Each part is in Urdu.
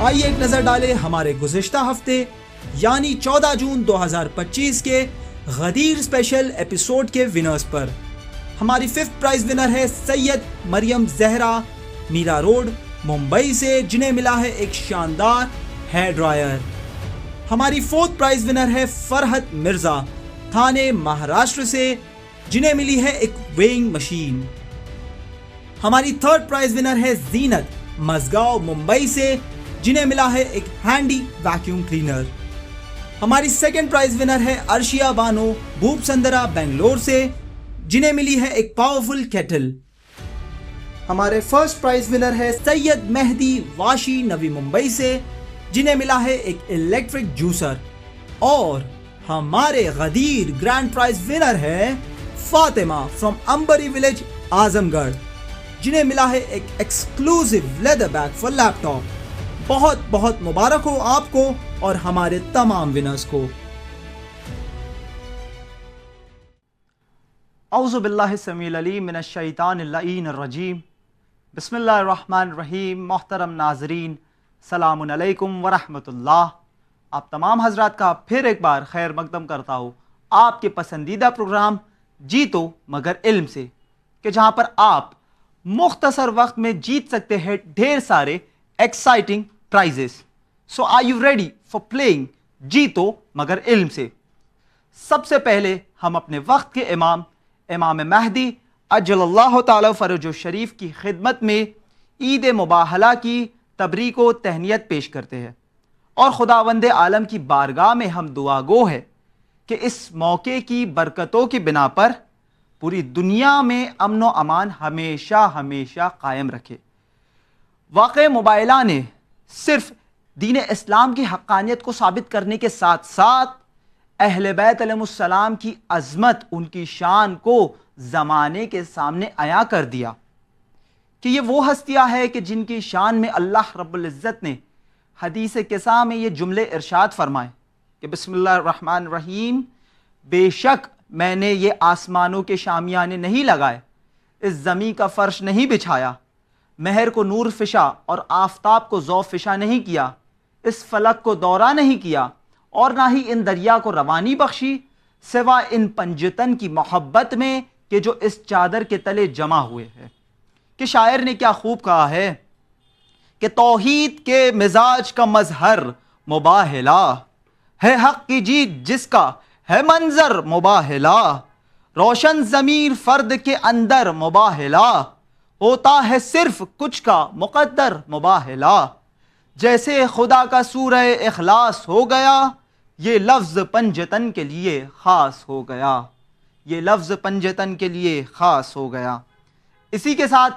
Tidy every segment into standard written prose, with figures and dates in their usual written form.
آئیے ایک نظر ڈالیں ہمارے گزشتہ ہفتے یعنی 14 جون 2025 کے غدیر اسپیشل ایپیسوڈ کے ونرز پر۔ ہماری 5th پرائز ونر ہے سید مریم زہرا، میرا روڈ، ممبئی سے، جنہیں ملا ہے ایک شاندار ہیئر ڈرائر۔ ہماری 4th پرائز ونر ہے فرحت مرزا، تھانے، مہاراشٹر سے، جنہیں ملی ہے ایک ویئنگ مشین۔ ہماری 3rd پرائز ونر ہے زینت، مزگاؤں، ممبئی سے، جنہیں ملا ہے ایک ہینڈی ویکیوم کلینر۔ ہماری 2nd پرائز ونر ہے ارشیا بانو، بھوپ سندرا، بنگلور سے، جنہیں ملی ہے ایک پاورفل کیٹل۔ ہمارے 1st پرائز ونر ہے سید مہدی واشی، نوی ممبئی سے، جنہیں ملا ہے ایک الیکٹرک جوسر۔ اور ہمارے غدیر گرینڈ پرائز ونر ہے فاطمہ فرام امبری ولیج، اعظم گڑھ، جنہیں ملا ہے ایک exclusive leather bag for laptop ٹاپ۔ بہت بہت مبارک ہو آپ کو اور ہمارے تمام ونرز کو۔ اعوذ باللہ السمیع العلیم من الشیطان اللعین الرجیم، بسم اللہ الرحمن الرحیم۔ محترم ناظرین، السلام علیکم ورحمۃ اللہ۔ آپ تمام حضرات کا پھر ایک بار خیر مقدم کرتا ہوں آپ کے پسندیدہ پروگرام جیتو مگر علم سے، کہ جہاں پر آپ مختصر وقت میں جیت سکتے ہیں ڈھیر سارے exciting prizes. So are you ready for playing Jeeto Magar Ilm سے؟ سب سے پہلے ہم اپنے وقت کے امام مہدی عجل اللہ تعالی فرج الشریف کی خدمت میں عید مباہلہ کی تبریک و تہنیت پیش کرتے ہیں، اور خداوند عالم کی بارگاہ میں ہم دعا گو ہے کہ اس موقع کی برکتوں کی بنا پر پوری دنیا میں امن و امان ہمیشہ ہمیشہ قائم رکھے۔ واقع مباہلہ نے صرف دین اسلام کی حقانیت کو ثابت کرنے کے ساتھ ساتھ اہل بیت علیہ السلام کی عظمت، ان کی شان کو زمانے کے سامنے عیاں کر دیا کہ یہ وہ ہستیاں ہے کہ جن کی شان میں اللہ رب العزت نے حدیث قصہ میں یہ جملے ارشاد فرمائے کہ بسم اللہ الرحمن الرحیم، بے شک میں نے یہ آسمانوں کے شامیانے نہیں لگائے، اس زمین کا فرش نہیں بچھایا، مہر کو نور فشا اور آفتاب کو ضو فشا نہیں کیا، اس فلک کو دورہ نہیں کیا، اور نہ ہی ان دریا کو روانی بخشی، سوا ان پنجتن کی محبت میں کہ جو اس چادر کے تلے جمع ہوئے ہیں۔ کہ شاعر نے کیا خوب کہا ہے کہ توحید کے مزاج کا مظہر مباہلہ ہے، حق کی جیت جس کا ہے منظر مباہلہ، روشن ضمیر فرد کے اندر مباہلہ، ہوتا ہے صرف کچھ کا مقدر مباہلہ، جیسے خدا کا سورہ اخلاص ہو گیا، یہ لفظ پنجتن کے لیے خاص ہو گیا، یہ لفظ پنجتن کے لیے خاص ہو گیا۔ اسی کے ساتھ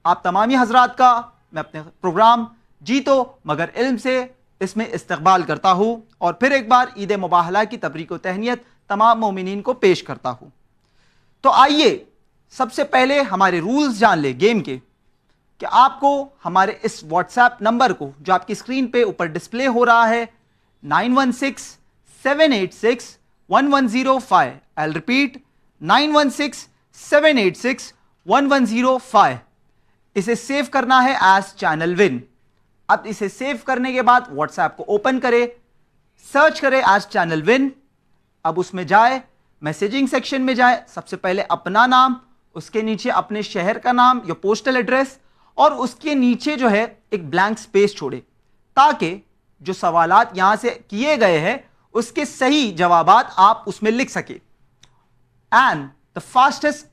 آپ تمامی حضرات کا میں اپنے پروگرام جیتو مگر علم سے اس میں استقبال کرتا ہوں، اور پھر ایک بار عید مباہلہ کی تبریک و تہنیت تمام مومنین کو پیش کرتا ہوں۔ تو آئیے سب سے پہلے ہمارے رولز جان لیں گیم کے، کہ آپ کو ہمارے اس واٹس ایپ نمبر کو جو آپ کی اسکرین پہ اوپر ڈسپلے ہو رہا ہے 9167861105، I'll repeat 9167861105، اسے سیو کرنا ہے ایز چینل ون۔ اب اسے سیو کرنے کے بعد واٹس ایپ کو اوپن کرے، سرچ کرے ایز چینل ون، اب اس میں جائے، میسیجنگ سیکشن میں جائے، سب سے پہلے اپنا نام، اس کے نیچے اپنے شہر کا نام یا پوسٹل ایڈریس، اور اس کے نیچے جو ہے ایک بلینک سپیس چھوڑے، تاکہ جو سوالات یہاں سے کیے گئے ہیں اس کے صحیح جوابات آپ اس میں لکھ سکے۔ And the fastest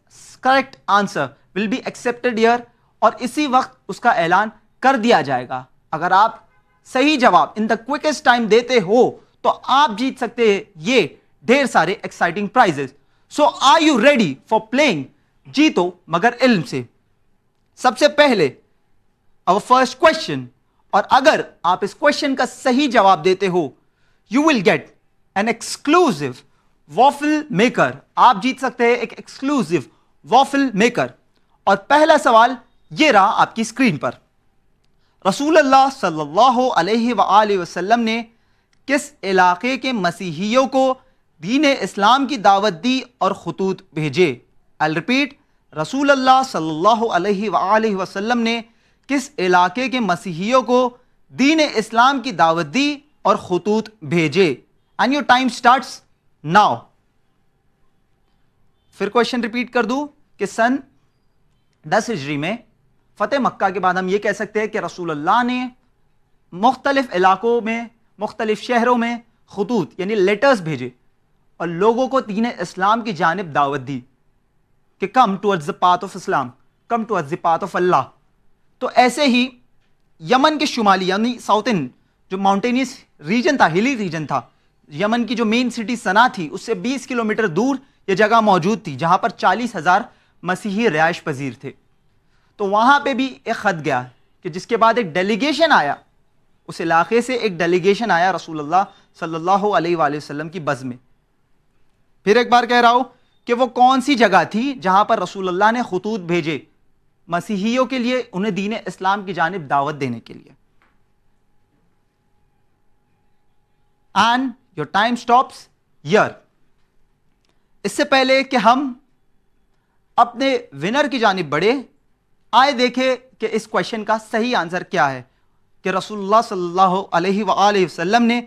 correct answer will be accepted here, اور اسی وقت اس کا اعلان کر دیا جائے گا۔ اگر آپ صحیح جواب ان دا کوئکسٹ ٹائم دیتے ہو تو آپ جیت سکتے ہیں یہ ڈھیر سارے exciting prizes. So are you ready for playing Jeeto Magar Ilm سے؟ سب سے پہلے our first question، اور اگر آپ اس کوشچن کا صحیح جواب دیتے ہو you will get an exclusive waffle maker، آپ جیت سکتے ہیں ایک exclusive waffle maker۔ اور پہلا سوال یہ رہا آپ کی اسکرین پر، رسول اللہ صلی اللہ علیہ وآلہ وسلم نے کس علاقے کے مسیحیوں کو دین اسلام کی دعوت دی اور خطوط بھیجے؟ I'll repeat، رسول اللہ صلی اللہ علیہ وآلہ وسلم نے کس علاقے کے مسیحیوں کو دین اسلام کی دعوت دی اور خطوط بھیجے. And your time starts now. پھر کوشچن ریپیٹ کر دوں کہ سن 10 ہجری میں فتح مکہ کے بعد ہم یہ کہہ سکتے ہیں کہ رسول اللہ نے مختلف علاقوں میں مختلف شہروں میں خطوط یعنی لیٹرز بھیجے اور لوگوں کو دین اسلام کی جانب دعوت دی کہ come towards the path of Islam, come towards the path of Allah. تو ایسے ہی یمن کے شمالی یعنی ساؤتھن جو ماؤنٹینیس ریجن تھا, ہلی ریجن تھا, یمن کی جو مین سٹی صنعا تھی اس سے 20 کلومیٹر دور یہ جگہ موجود تھی جہاں پر 40,000 مسیحی رہائش پذیر تھے. تو وہاں پہ بھی ایک خط گیا کہ جس کے بعد ایک ڈیلیگیشن آیا, اس علاقے سے ایک ڈیلیگیشن آیا رسول اللہ صلی اللہ علیہ وآلہ وسلم کی بز میں. پھر ایک بار کہہ رہا ہوں کہ وہ کون سی جگہ تھی جہاں پر رسول اللہ نے خطوط بھیجے مسیحیوں کے لیے, انہیں دین اسلام کی جانب دعوت دینے کے لیے. And your time stops here. اس سے پہلے کہ ہم اپنے ونر کی جانب بڑھے, آئے دیکھے کہ اس کوشچن کا صحیح آنسر کیا ہے کہ رسول اللہ صلی اللہ علیہ وآلہ وسلم نے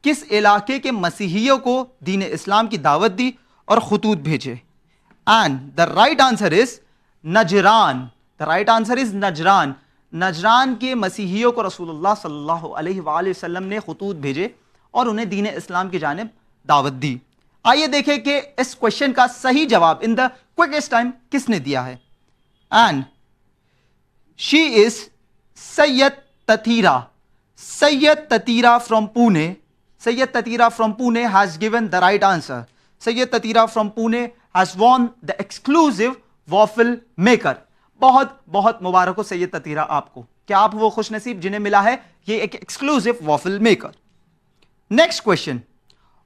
کس علاقے کے مسیحیوں کو دین اسلام کی دعوت دی اور خطوط بھیجے. And the right answer is Najran. The right answer از نجران. نجران کے مسیحیوں کو رسول اللہ صلی اللہ علیہ وآلہ وسلم نے خطوط بھیجے اور انہیں دین اسلام کی جانب دعوت دی. آئیے دیکھیں کہ اس کوشچن کا صحیح جواب ان دا کوئکسٹ ٹائم کس نے دیا ہے. And she is Syed Tatira. Syed Tatira from Pune. Syed Tatira from Pune has given the right answer. Syed Tatira from Pune has won the exclusive waffle maker. بہت بہت مبارک ہو سید تتیرا آپ کو, کیا آپ وہ خوش نصیب جنہیں ملا ہے یہ ایک ایکسکلوزیو وافل میکر. نیکسٹ کوشچن,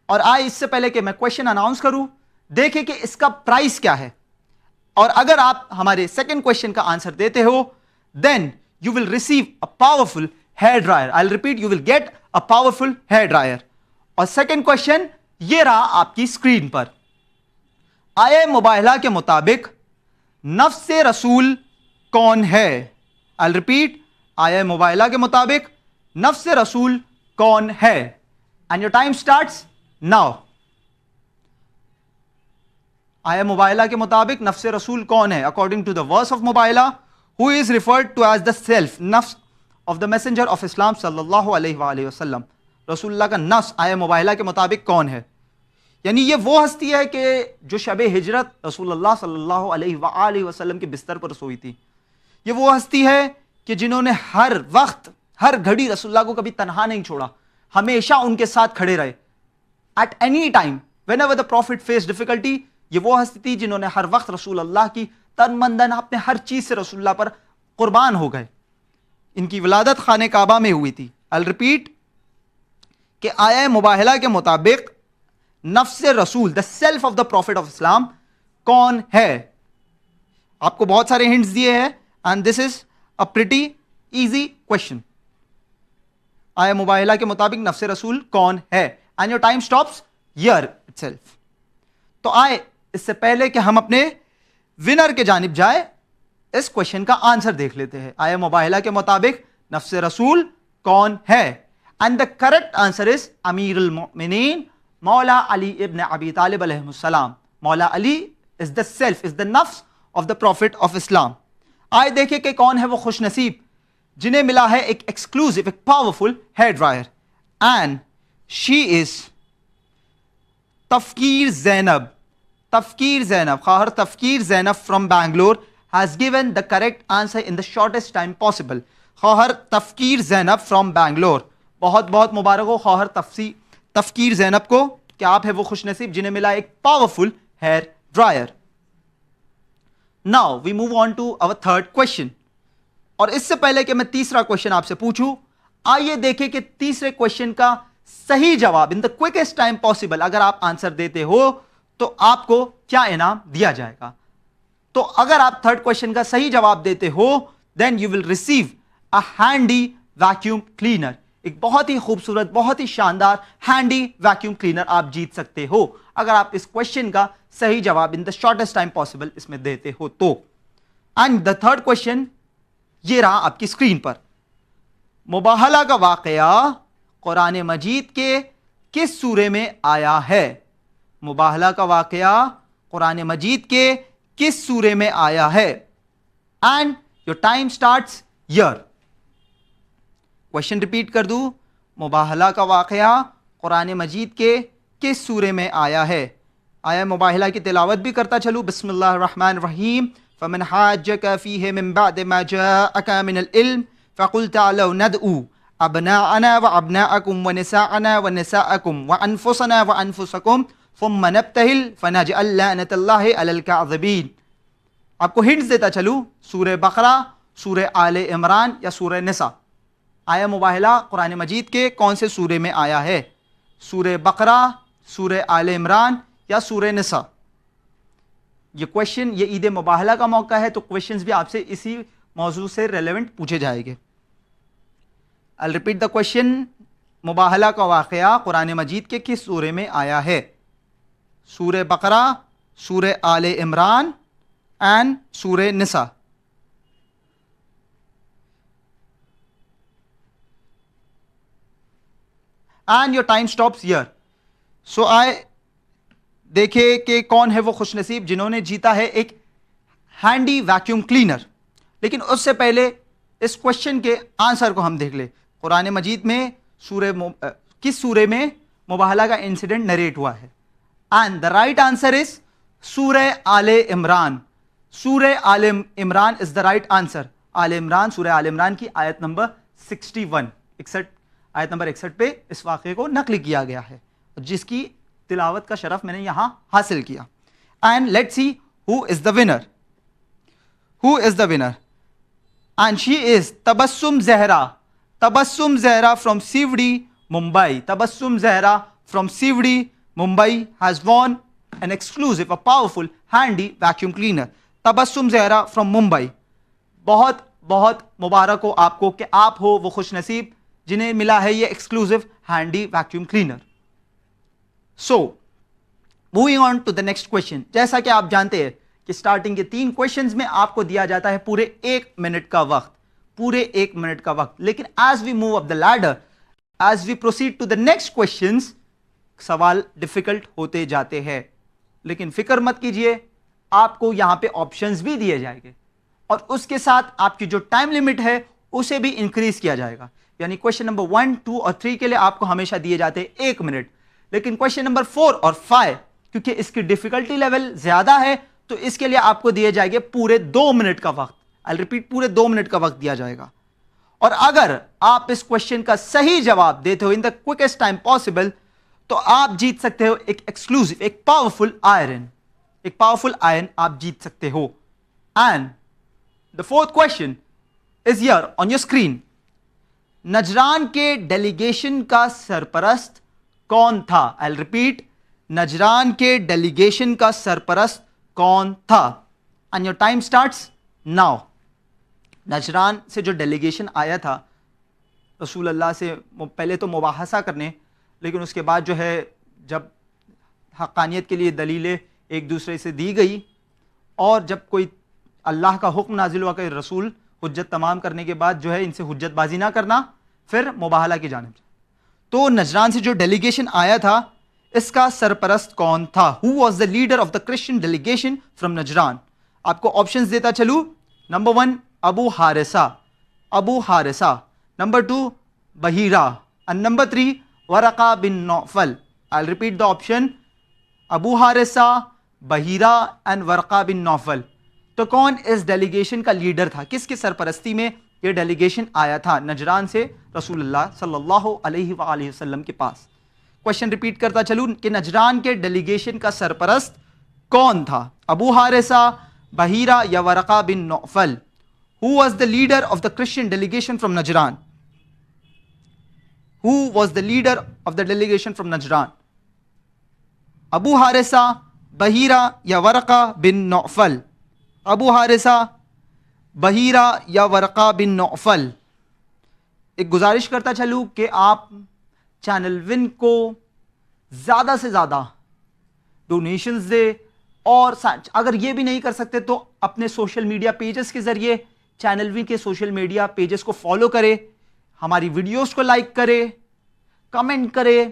اور آئے اس سے پہلے کہ میں کوشچن اناؤنس کروں دیکھیں کہ اس کا پرائز کیا ہے, اور اگر آپ ہمارے سیکنڈ کوشچن کا آنسر دیتے ہو then you will receive a powerful hair dryer. I'll repeat, you will get a powerful hair dryer. اور سیکنڈ کوشچن یہ رہا آپ کی اسکرین پر. آیہ مباہلہ کے مطابق نفس رسول کون ہے؟ I'll repeat, آیہ مباہلہ کے مطابق نفس رسول کون ہے؟ And your time starts now. آیہ مباہلہ کے مطابق نفس رسول کون ہے؟ According to the verse of مباہلہ, who is referred to as the self, نفس of the messenger of Islam صلی اللہ علیہ وآلہ وسلم. رسول اللہ کا نفس آیہ مباہلہ کے مطابق کون ہے؟ یعنی یہ وہ ہستی ہے کہ جو شب ہجرت رسول اللہ صلی اللہ علیہ وآلہ وسلم کے بستر پر سوئی تھی. یہ وہ ہستی ہے کہ جنہوں نے ہر وقت ہر گھڑی رسول اللہ کو کبھی تنہا نہیں چھوڑا, ہمیشہ ان کے ساتھ کھڑے رہے. At any time, whenever the prophet faced difficulty, یہ وہ ہستی تھی جنہوں نے ہر وقت رسول اللہ کی تن من دھن اپنے ہر چیز سے رسول اللہ پر قربان ہو گئے. ان کی ولادت خانہ کعبہ میں ہوئی تھی. I'll repeat کہ آیہ مباہلہ کے مطابق نفس رسول, the self of the prophet of Islam کون ہے؟ آپ کو بہت سارے ہنٹس دیے ہیں and this is a pretty easy question. آیہ مباہلہ کے مطابق نفس رسول کون ہے؟ and your time stops here itself. تو آئے اس سے پہلے کہ ہم اپنے ونر کے جانب جائے اس کوشچن کا آنسر دیکھ لیتے ہیں. آیہ مباہلہ کے مطابق نفس رسول کون ہے؟ and the correct answer is امیر المؤمنین مولا علی ابن ابی طالب علیہ السلام. مولا علی is the self, is the nafs of the prophet of Islam. آئے دیکھیں کہ کون ہے وہ خوش نصیب جنہیں ملا ہے ایک ایکسکلوزیو, ایک powerful hair dryer. And she is Tafkeer Zainab. Tafkeer Zainab, خواہر Tafkeer Zainab from Bangalore has given the correct answer in the shortest time possible. خواہر تفکیر زینب فرام بنگلور, بہت بہت مبارک ہو خواہر تفکیر زینب کو کہ آپ ہے وہ خوش نصیب جنہیں ملا ایک powerful hair dryer. Now we move on to our third question. اور اس سے پہلے کہ میں تیسرا کوشچن آپ سے پوچھوں, آئیے دیکھیں کہ تیسرے کوشچن کا صحیح جواب ان دا کوئکسٹ ٹائم پاسبل اگر آپ آنسر دیتے ہو تو آپ کو کیا انعام دیا جائے گا. تو اگر آپ تھرڈ کوشچن کا صحیح جواب دیتے ہو then you will receive a handy vacuum cleaner. ایک بہت ہی خوبصورت, بہت ہی شاندار ہینڈی ویکیوم کلینر آپ جیت سکتے ہو اگر آپ اس کوشچن کا صحیح جواب ان دا شارٹیسٹ ٹائم پاسبل اس میں دیتے ہو تو. اینڈ دا تھرڈ کوشچن یہ رہا آپ کی اسکرین پر. مباہلہ کا واقعہ قرآن مجید کے کس سورے میں آیا ہے؟ مباہلہ کا واقعہ قرآن مجید کے کس سورے میں آیا ہے؟ And your time starts here. Question repeat کر دوں. مباہلہ کا واقعہ قرآن مجید کے کس سورے میں آیا ہے؟ آیا مباہلہ کی تلاوت بھی کرتا چلوں. بسم اللہ الرحمن الرحیم. فمن حاجک فیہ من بعد ما جاءک من العلم فقل تعالوا ندعو ابناءنا وابناءکم ونساءنا ونساءکم وانفسنا وانفسکم ثم نبتہل فنجعل لعنۃ اللہ علی الکاذبین. آپ کو ہنٹس دیتا چلوں. سورہ بقرہ، سورہ آل عمران یا سورہ نساء. آیا مباہلہ قرآن مجید کے کون سے سورے میں آیا ہے؟ سورہ بقرہ، سورہ آل عمران یا سورہ نساء. یہ کوشچن، یہ عید مباہلہ کا موقع ہے تو کوشچنز بھی آپ سے اسی موضوع سے ریلیونٹ پوچھے جائیں گے. I'll repeat the question. مباہلہ کا واقعہ قرآن مجید کے کس سورے میں آیا ہے؟ سورہ بقرہ، سورہ آل Imran and Surah Nisa. And your time stops here. So دیکھے کہ کون ہے وہ خوش نصیب جنہوں نے جیتا ہے ایک ہینڈی ویکیوم کلینر. لیکن اس سے پہلے اس کوشچن کے آنسر کو ہم دیکھ لیں. قرآن مجید میں کس سورے میں مباہلہ کا انسیڈنٹ نریٹ ہوا ہے؟ اینڈ دا رائٹ آنسر از سورہ آل عمران. سورہ آل عمران از دا رائٹ آنسر. آل عمران، سورہ آل عمران کی آیت نمبر 61 آیت نمبر 61 پہ اس واقعے کو نقل کیا گیا ہے جس کی تلاوت کا شرف میں نے یہاں حاصل کیا. And let's see who is the winner. Who is the winner? And she is Tabassum Zahra. Tabassum Zahra from Sewri Mumbai. Tabassum Zahra from Sewri Mumbai has won an exclusive, a powerful, handy vacuum cleaner. Tabassum Zahra from Mumbai. بہت بہت مبارک ہو آپ کو کہ آپ ہو وہ خوش نصیب جنہیں ملا ہے یہ exclusive handy vacuum cleaner. So moving on to the next question. جیسا کہ آپ جانتے ہیں کہ اسٹارٹنگ کے 3 کوشچنز میں آپ کو دیا جاتا ہے پورے 1 منٹ کا وقت. پورے 1 منٹ کا وقت. لیکن as we move up the ladder, as we proceed to the next questions, سوال ڈیفیکلٹ ہوتے جاتے ہیں. لیکن فکر مت کیجئے، آپ کو یہاں پہ آپشنز بھی دیے جائیں گے اور اس کے ساتھ آپ کی جو ٹائم لمٹ ہے اسے بھی انکریز کیا جائے گا. یعنی کوشچن نمبر 1، 2 اور 3 کے لیے آپ کو ہمیشہ دیے جاتے ہیں 1 منٹ. لیکن کوشچن نمبر 4 اور 5 کیونکہ اس کی ڈیفیکلٹی لیول زیادہ ہے تو اس کے لیے آپ کو دیے جائے گے پورے 2 منٹ کا وقت. I'll repeat، پورے 2 منٹ کا وقت دیا جائے گا. اور اگر آپ اس کوشچن کا صحیح جواب دیتے ہو in the quickest time possible تو آپ جیت سکتے ہو ایک ایکسکلوسیو، ایک پاورفل آئرن. ایک پاورفل آئرن آپ جیت سکتے ہو. And the 4th question is here on your screen. Najran کے ڈیلیگیشن کا سرپرست کون تھا؟ I'll repeat، نجران کے ڈیلیگیشن کا سرپرست کون تھا؟ And your time starts now. Najran سے جو ڈیلیگیشن آیا تھا رسول اللہ سے پہلے تو مباحثہ کرنے، لیکن اس کے بعد جو ہے جب حقانیت کے لیے دلیلیں ایک دوسرے سے دی گئی اور جب کوئی اللہ کا حکم نازل ہوا کہ رسول حجت تمام کرنے کے بعد جو ہے ان سے حجت بازی نہ کرنا، پھر مباہلہ کی جانب سے. تو نجران سے جو ڈیلیگیشن آیا تھا اس کا سرپرست کون تھا؟ Who was the leader of the Christian delegation from Najran? آپ کو آپشنز دیتا چلوں. Number 1 Abu Haritha, Abu Haritha. Number 2 Bahira. And number 3 Waraqa bin Nawfal. I'll repeat the option، Abu Haritha, Bahira and Waraqah bin نوفل. تو کون اس ڈیلیگیشن کا لیڈر تھا؟ کس کی سرپرستی میں یہ ڈیلیگیشن آیا تھا نجران سے رسول اللہ صلی اللہ علیہ وآلہ وسلم کے پاس؟ کوشچن ریپیٹ کرتا چلوں کہ نجران کے ڈیلیگیشن کا سرپرست کون تھا؟ ابو حارثہ، بحیرہ یا Waraqah bin Naufal? Who was the leader of the Christian delegation from Najran? Who was the leader of the delegation from Najran? Abu Haritha, بحیرہ یا ورقہ بن نوفل؟ ابو حارثہ، بحیرہ یا ورقہ بن نوفل؟ ایک گزارش کرتا چلوں کہ آپ چینل ون کو زیادہ سے زیادہ ڈونیشنز دے اور اگر یہ بھی نہیں کر سکتے تو اپنے سوشل میڈیا پیجز کے ذریعے چینل ون کے سوشل میڈیا پیجز کو فالو کرے. ہماری ویڈیوز کو لائک کرے, کمنٹ کرے,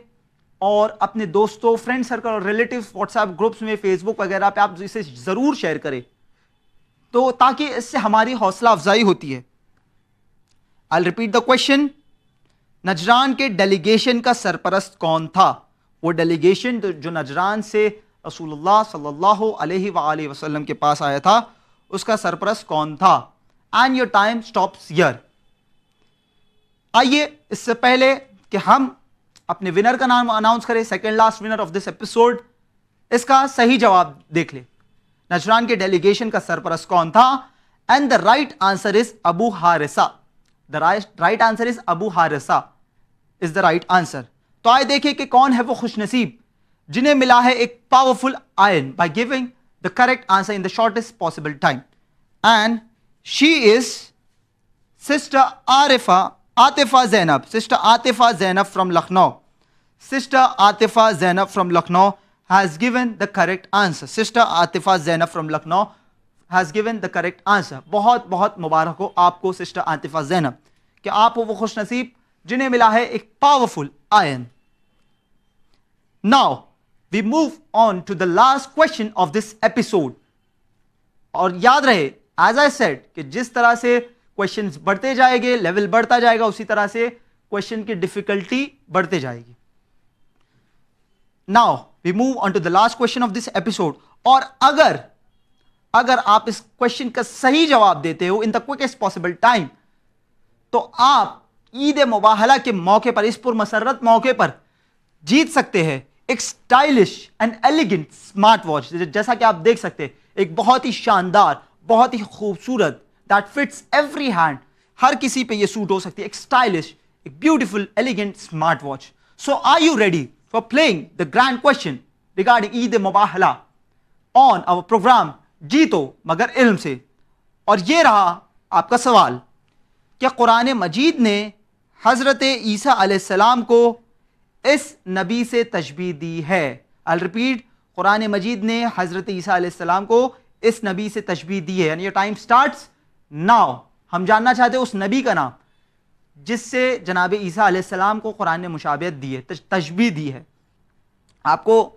اور اپنے دوستوں, فرینڈ سرکل اور ریلیٹیو واٹس ایپ گروپس میں, فیس بک وغیرہ پہ آپ اسے ضرور شیئر کریں, تو تاکہ اس سے ہماری حوصلہ افزائی ہوتی ہے. I'll repeat the question. Najran کے ڈیلیگیشن کا سرپرست کون تھا؟ وہ ڈیلیگیشن جو نجران سے رسول اللہ صلی اللہ علیہ وآلہ وسلم کے پاس آیا تھا, اس کا سرپرست کون تھا؟ And your time stops here. آئیے اس سے پہلے کہ ہم اپنے ونر کا نام اناؤنس کریں, second last winner of this episode, اس کا صحیح جواب دیکھ لیں. نجران کے ڈیلیگیشن کا سرپرست کون تھا؟ And the right answer is Abu Haritha. The right answer is Abu Haritha is the right answer. تو آئے دیکھیں کہ کون ہے وہ خوش نصیب جنہیں ملا ہے ایک powerful iron by giving the correct answer in the shortest possible time. And she is sister Atifa Zainab. Sister Atifa Zainab from Lucknow. Sister Atifa Zainab from Lucknow has given the correct answer. Sister Atifa Zainab from Lucknow has given the correct answer. بہت بہت مبارک ہو آپ کو سسٹر عاطفہ زینب کہ آپ وہ خوش نصیب جنہیں ملا ہے ایک powerful iron. Now we move on to the last question of this episode. اور یاد رہے as I said کہ جس طرح سے questions بڑھتے جائیں گے, لیول بڑھتا جائے گا, اسی طرح سے question کی ڈیفیکلٹی بڑھتے جائے گی. Now we move on to the last question of this episode. اور اگر آپ اس question کا صحیح جواب دیتے ہو in the quickest possible time, تو آپ عید مباہلہ کے موقع پر, اس پر مسرت موقع پر جیت سکتے ہیں ایک stylish and elegant smart watch. جیسا کہ آپ دیکھ سکتے ہیں, ایک بہت ہی شاندار, بہت ہی خوبصورت, that fits every hand, ہر کسی پہ یہ سوٹ ہو سکتی ہے, ایک اسٹائلش, ایک beautiful elegant smart watch. So are you ready for playing the grand question regarding Eid Mubahala on our program جیتو مگر علم سے؟ اور یہ رہا آپ کا سوال کہ قرآن مجید نے حضرت عیسیٰ علیہ السلام کو اس نبی سے تشبیہ دی ہے. I'll repeat, قرآن مجید نے حضرت عیسیٰ علیہ السلام کو اس نبی سے تشبیہ دی ہے. یعنی your time starts now. ہم جاننا چاہتے ہیں اس نبی کا نام جس سے جناب عیسیٰ علیہ السلام کو قرآن نے مشابہت دی ہے, تشبیہ دی ہے. آپ کو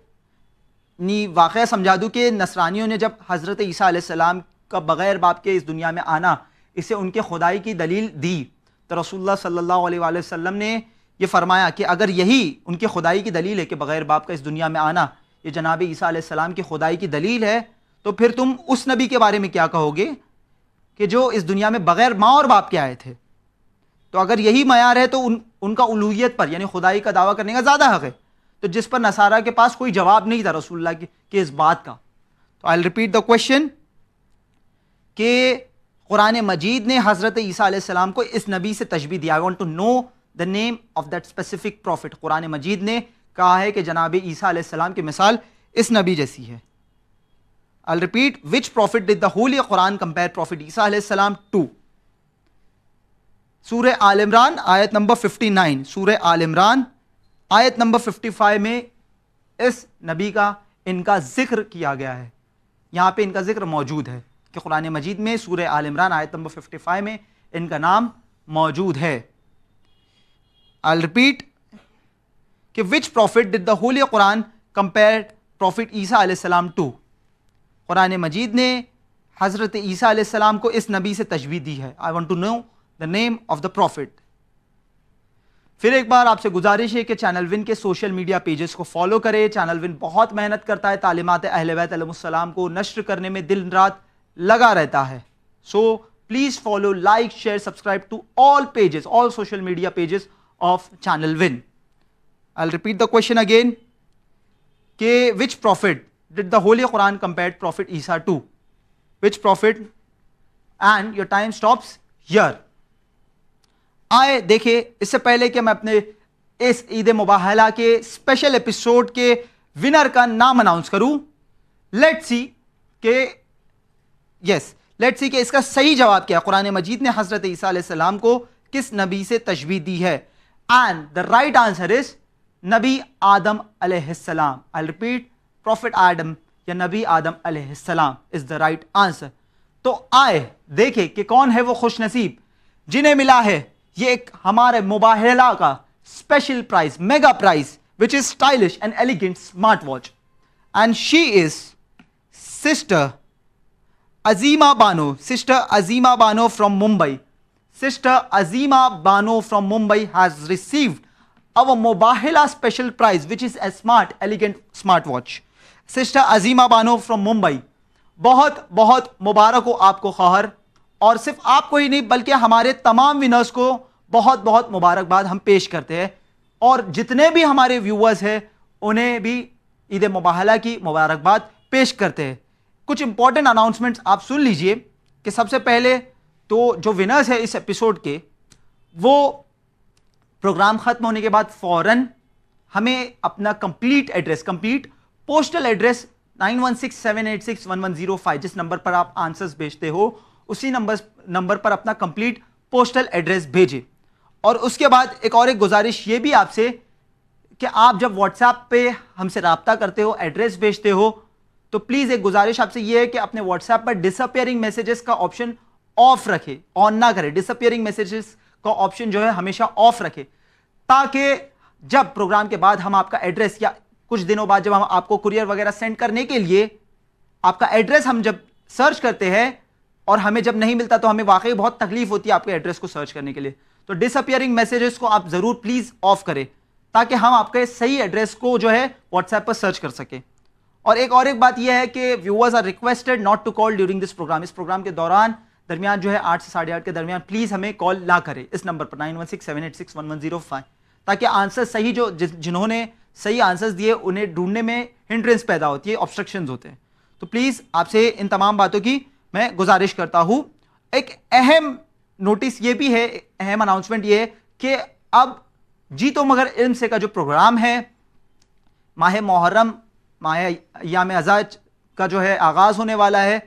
واقعہ سمجھا دوں کہ نصرانیوں نے جب حضرت عیسیٰ علیہ السلام کا بغیر باپ کے اس دنیا میں آنا اسے ان کے خدائی کی دلیل دی, تو رسول اللہ صلی اللہ علیہ وآلہ وسلم نے یہ فرمایا کہ اگر یہی ان کے خدائی کی دلیل ہے کہ بغیر باپ کا اس دنیا میں آنا یہ جناب عیسیٰ علیہ السلام کی خدائی کی دلیل ہے, تو پھر تم اس نبی کے بارے میں کیا کہو گے کہ جو اس دنیا میں بغیر ماں اور باپ کے آئے تھے؟ تو اگر یہی معیار ہے تو ان کا الوہیت پر یعنی خدائی کا دعویٰ کرنے کا زیادہ حق ہے, تو جس پر نصارہ کے پاس کوئی جواب نہیں تھا رسول اللہ کے اس بات کا. تو I'll repeat the question کہ قرآن مجید نے حضرت عیسیٰ علیہ السلام کو اس نبی سے تشبیہ دیا. I want to know the name of that specific prophet. قرآن مجید نے کہا ہے کہ جناب عیسیٰ علیہ السلام کی مثال اس نبی جیسی ہے. I'll repeat, which prophet did the Holy Quran compare Prophet عیسیٰ علیہ السلام to? سورہ آل عمران آیت نمبر 59. سورہ آل عمران آیت نمبر 55 میں اس نبی کا ان کا ذکر کیا گیا ہے. یہاں پہ ان کا ذکر موجود ہے کہ قرآن مجید میں سورہ آل عمران آیت نمبر 55 میں ان کا نام موجود ہے. I'll repeat کہ which prophet did the Holy Quran compare Prophet عیسیٰ علیہ السلام to? قرآن مجید نے حضرت عیسیٰ علیہ السلام کو اس نبی سے تشبیہ دی ہے. I want to know the name of the prophet. پھر ایک بار آپ سے گزارش ہے کہ چینل ون کے سوشل میڈیا پیجز کو فالو کرے. چینل ون بہت محنت کرتا ہے, تعلیمات اہل بیت علیہ السلام کو نشر کرنے میں دن رات لگا رہتا ہے. So please follow, like, share, subscribe to all pages, all social media pages of channel one. I'll repeat the question again کہ which prophet did the Holy Quran compared Prophet Isa to? Which prophet? And your time stops here. آئے دیکھیں, اس سے پہلے کہ میں اپنے اس عید مباہلہ کے اسپیشل ایپیسوڈ کے ونر کا نام اناؤنس کروں, لیٹس سی کہ اس کا صحیح جواب کیا. قرآن مجید نے حضرت عیسیٰ علیہ السلام کو کس نبی سے تشبیہ دی ہے؟ اینڈ دا رائٹ آنسر از نبی آدم علیہ السلام. I'll repeat, Prophet آدم یا نبی آدم علیہ السلام is the right answer. تو آئے دیکھیں کہ کون ہے وہ خوش نصیب جنہیں ملا ہے یہ ایک ہمارے مباہلہ کا special prize, mega prize, which is stylish and elegant smartwatch. And she is Sister Azima Bano. Sister Azima Bano from Mumbai. Sister Azima Bano from Mumbai has received our Mubahila special prize, which is a smart, elegant smartwatch. Sister Azima Bano from Mumbai. بہت بہت مبارک ہو آپ کو خواہر, اور صرف آپ کو ہی نہیں بلکہ ہمارے تمام ونرز کو بہت بہت مبارکباد ہم پیش کرتے ہیں, اور جتنے بھی ہمارے ویورز ہیں انہیں بھی عید مباہلہ کی مبارکباد پیش کرتے ہیں. کچھ امپورٹنٹ اناؤنسمنٹس آپ سن لیجئے کہ سب سے پہلے تو جو ونرز ہیں اس ایپیسوڈ کے, وہ پروگرام ختم ہونے کے بعد فوراً ہمیں اپنا complete address, complete postal address 9167861105 جس نمبر پر آپ آنسرز بھیجتے ہو اسی نمبر پر اپنا کمپلیٹ پوسٹل ایڈریس بھیجیں. اور اس کے بعد ایک گزارش یہ بھی آپ سے کہ آپ جب واٹس ایپ پہ ہم سے رابطہ کرتے ہو, ایڈریس بھیجتے ہو, تو پلیز ایک گزارش آپ سے یہ ہے کہ اپنے واٹس ایپ پر ڈس اپیئرنگ میسیجز کا آپشن آف رکھے, آن نہ کرے. ڈس اپیئرنگ میسیجز کا آپشن جو ہے ہمیشہ آف رکھے, تاکہ جب پروگرام کے بعد ہم آپ کا ایڈریس یا کچھ دنوں بعد جب ہم آپ کو کوریئر وغیرہ سینڈ کرنے کے لیے آپ کا ایڈریس ہم جب سرچ کرتے ہیں اور ہمیں جب نہیں ملتا تو ہمیں واقعی بہت تکلیف ہوتی ہے آپ کے ایڈریس کو سرچ کرنے کے لیے. تو ڈس اپیئرنگ میسیجز کو آپ ضرور پلیز آف کریں تاکہ ہم آپ کے صحیح ایڈریس کو جو ہے واٹس ایپ پر سرچ کر سکیں. اور ایک بات یہ ہے کہ viewers are requested not to call during this program. اس پروگرام کے درمیان جو ہے 8 سے 8:30 کے درمیان پلیز ہمیں کال نہ کرے اس نمبر پر 9167861105, تاکہ آنسر صحیح جنہوں نے صحیح آنسرز دیے انہیں ڈھونڈنے میں ہنڈرنس پیدا ہوتی ہے, آبسٹرکشنز ہوتے ہیں. تو پلیز آپ سے ان تمام باتوں کی میں گزارش کرتا ہوں. ایک اہم نوٹس یہ بھی ہے, اہم اناؤنسمنٹ یہ ہے کہ اب جی تو مگر علم سے کا جو پروگرام ہے ماہ محرم, ماہ ایام ازاج کا جو ہے آغاز ہونے والا ہے.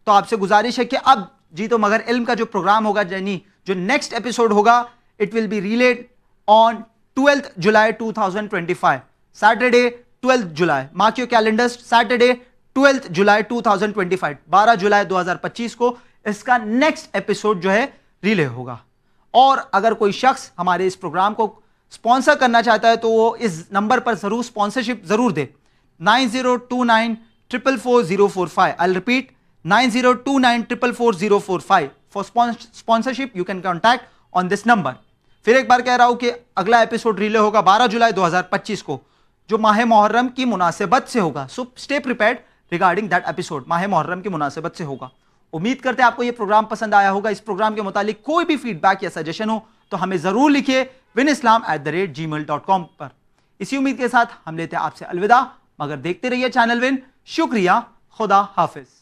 تو آپ سے گزارش ہے کہ اب جی تو مگر علم کا جو پروگرام ہوگا, یعنی جو نیکسٹ ایپیسوڈ ہوگا, it will be relayed on 12th July 2025, Saturday 12th July. Mark your calendars, Saturday 12th July 2025, 12 جولائی 2025 کو اس کا نیکسٹ ایپیسوڈ جو ہے ریلے ہوگا. اور اگر کوئی شخص ہمارے اس پروگرام کو سپانسر کرنا چاہتا ہے تو وہ اس نمبر پر ضرور سپانسرشپ ضرور دے, 9029444045. I'll repeat, 9029444045. For sponsorship you can contact on this number. پھر ایک بار کہہ رہا ہوں کہ اگلا ایپیسوڈ ریلے ہوگا 12 جولائی 2025 کو, جو ماہ محرم کی مناسبت سے ہوگا. So stay prepared regarding that episode, ماہ محرم کی مناسبت سے ہوگا. امید کرتے ہیں آپ کو یہ پروگرام پسند آیا ہوگا. اس پروگرام کے متعلق کوئی بھی فیڈ بیک یا سجیشن ہو تو ہمیں ضرور لکھیے winislam@gmail.com پر. اسی امید کے ساتھ ہم لیتے ہیں آپ سے الوداع, مگر دیکھتے رہیے چینل ون. شکریہ, خدا حافظ.